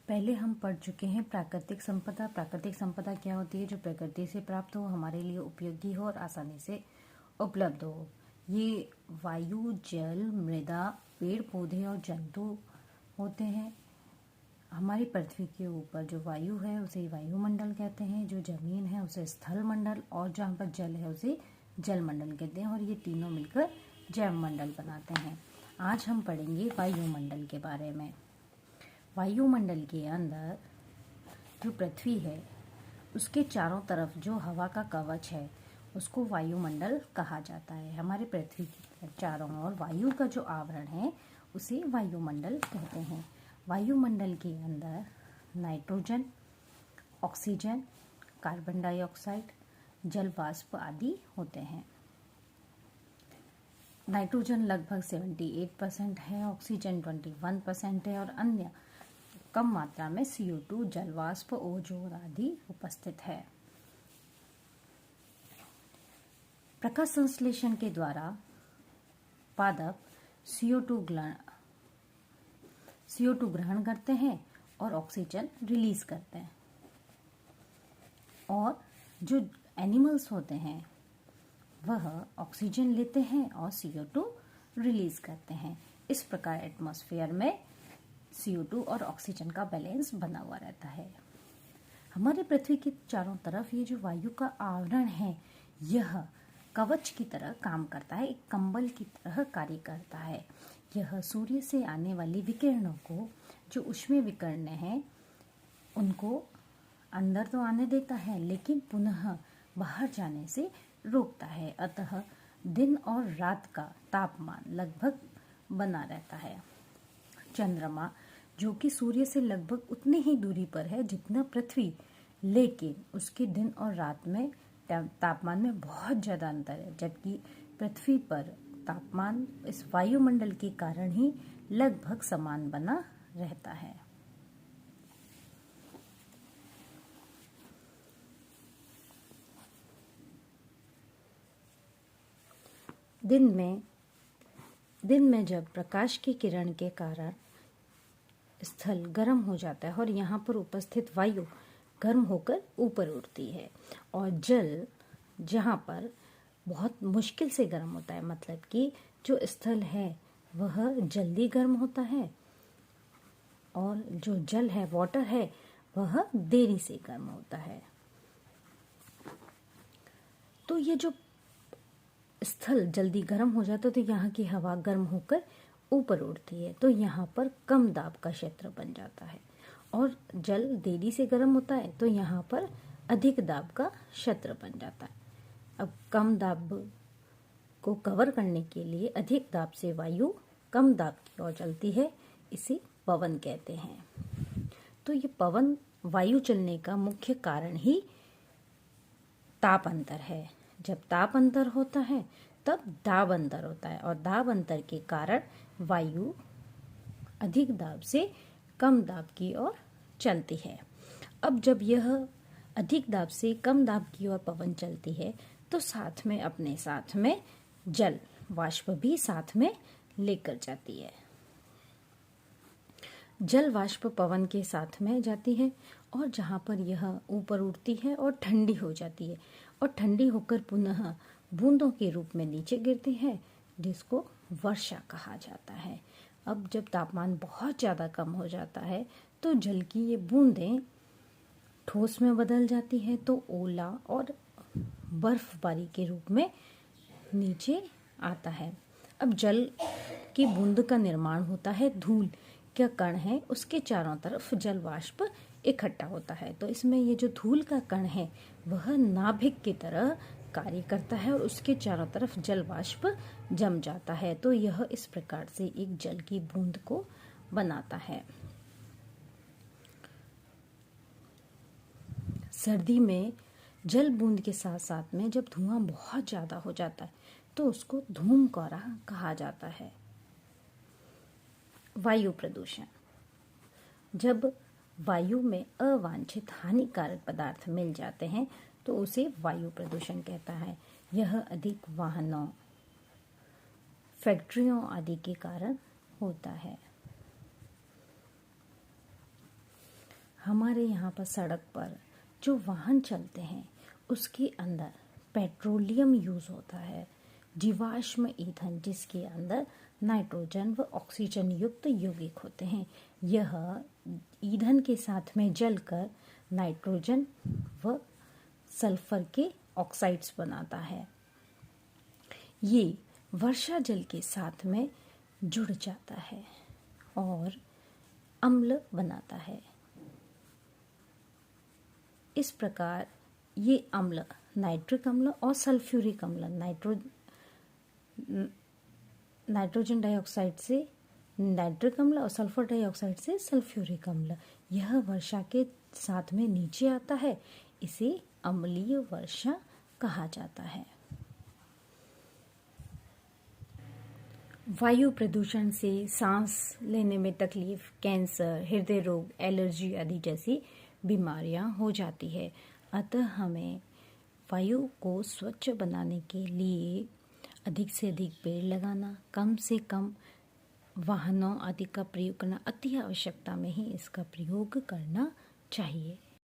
पहले हम पढ़ चुके हैं प्राकृतिक संपदा। प्राकृतिक संपदा क्या होती है? जो प्रकृति से प्राप्त हो, हमारे लिए उपयोगी हो और आसानी से उपलब्ध हो। ये वायु, जल, मृदा, पेड़ पौधे और जंतु होते हैं। हमारी पृथ्वी के ऊपर जो वायु है उसे वायुमंडल कहते हैं, जो जमीन है उसे स्थल मंडल, और जहाँ पर जल है उसे जलमंडल कहते हैं, और ये तीनों मिलकर जैवमंडल बनाते हैं। आज हम पढ़ेंगे वायुमंडल के बारे में। वायुमंडल के अंदर जो पृथ्वी है उसके चारों तरफ जो हवा का कवच है उसको वायुमंडल कहा जाता है। हमारे पृथ्वी के चारों ओर वायु का जो आवरण है उसे वायुमंडल कहते हैं। वायुमंडल के अंदर नाइट्रोजन, ऑक्सीजन, कार्बन डाइऑक्साइड, जल वाष्प आदि होते हैं। नाइट्रोजन लगभग 78% है, ऑक्सीजन 21% है और अन्य कम मात्रा में CO2, जल वाष्प, ओजोन आदि उपस्थित है। प्रकाश संश्लेषण के द्वारा पादप CO2 ग्रहण करते हैं और ऑक्सीजन रिलीज करते हैं, और जो एनिमल्स होते हैं वह ऑक्सीजन लेते हैं और CO2 रिलीज करते हैं। इस प्रकार एटमॉस्फेयर में CO2 और ऑक्सीजन का बैलेंस बना हुआ रहता है। हमारे पृथ्वी के चारों तरफ ये जो वायु का आवरण है यह कवच की तरह काम करता है, एक कंबल की तरह कार्य करता है। यह सूर्य से आने वाली विकिरणों को, जो ऊष्मीय विकिरण हैं, उनको अंदर तो आने देता है लेकिन पुनः बाहर जाने से रोकता है। अतः दिन और रात का तापमान लगभग बना रहता है। चंद्रमा जो कि सूर्य से लगभग उतनी ही दूरी पर है जितना पृथ्वी, लेकिन उसके दिन और रात में तापमान में बहुत ज़्यादा अंतर है, जबकि पृथ्वी पर तापमान इस वायुमंडल के कारण ही लगभग समान बना रहता है। दिन में जब प्रकाश की किरण के कारण स्थल गर्म हो जाता है और यहाँ पर उपस्थित वायु गर्म होकर ऊपर उड़ती है, और जल जहाँ पर बहुत मुश्किल से गर्म होता है, मतलब कि जो स्थल है वह जल्दी गर्म होता है, और जो जल है, वाटर है, वह देरी से गर्म होता है। तो ये जो स्थल जल्दी गर्म हो जाता है तो यहाँ की हवा गर्म होकर ऊपर उड़ती है, तो यहाँ पर कम दाब का क्षेत्र बन जाता है, और जल देरी से गर्म होता है तो यहाँ पर अधिक दाब का क्षेत्र बन जाता है। अब कम दाब को कवर करने के लिए अधिक दाब से वायु कम दाब की ओर चलती है, इसे पवन कहते हैं। तो ये पवन वायु चलने का मुख्य कारण ही ताप अंतर है। जब ताप अंतर होता है तब दाब अंतर होता है, और दाब अंतर के कारण वायु अधिक दाब से कम दाब की ओर चलती है। अब जब यह अधिक दाब से कम दाब की ओर पवन चलती है तो साथ में अपने साथ में जल वाष्प भी साथ में लेकर जाती है। जल वाष्प पवन के साथ में जाती है, और जहाँ पर यह ऊपर उड़ती है और ठंडी हो जाती है, और ठंडी होकर पुनः बूंदों के रूप में नीचे गिरती है, जिसको वर्षा कहा जाता है। अब जब तापमान बहुत ज़्यादा कम हो जाता है तो जल की ये बूंदें ठोस में बदल जाती है, तो ओला और बर्फबारी के रूप में नीचे आता है। अब जल की बूंद का निर्माण होता है धूल का कण है, उसके चारों तरफ जल वाष्प इकट्ठा होता है, तो इसमें ये जो धूल का कण है वह नाभिक की तरह कार्य करता है और उसके चारों तरफ जल वाष्प जम जाता है, तो यह इस प्रकार से एक जल की बूंद को बनाता है। सर्दी में जल बूंद के साथ साथ में जब धुआं बहुत ज़्यादा हो जाता है तो उसको धूमकोरा कहा जाता है। वायु प्रदूषण, जब वायु में अवांछित हानिकारक पदार्थ मिल जाते हैं तो उसे वायु प्रदूषण कहता है। यह अधिक वाहनों, फैक्ट्रियों आदि के कारण होता है। हमारे यहाँ पर सड़क पर जो वाहन चलते हैं उसके अंदर पेट्रोलियम यूज़ होता है, जीवाश्म ईंधन, जिसके अंदर नाइट्रोजन व ऑक्सीजन युक्त यौगिक होते हैं। यह ईंधन के साथ में जलकर नाइट्रोजन व सल्फर के ऑक्साइड्स बनाता है। ये वर्षा जल के साथ में जुड़ जाता है और अम्ल बनाता है। इस प्रकार ये अम्ल नाइट्रिक अम्ल और सल्फ्यूरिक अम्ल नाइट्रोजन डाइऑक्साइड से नाइट्रिक अम्ल और सल्फर डाइऑक्साइड से सल्फ्यूरिक अम्ल, यह वर्षा के साथ में नीचे आता है। इसे अम्लीय वर्षा कहा जाता है। वायु प्रदूषण से सांस लेने में तकलीफ, कैंसर, हृदय रोग, एलर्जी आदि जैसी बीमारियां हो जाती है। अतः हमें वायु को स्वच्छ बनाने के लिए अधिक से अधिक पेड़ लगाना, कम से कम वाहनों आदि का प्रयोग करना, अति आवश्यकता में ही इसका प्रयोग करना चाहिए।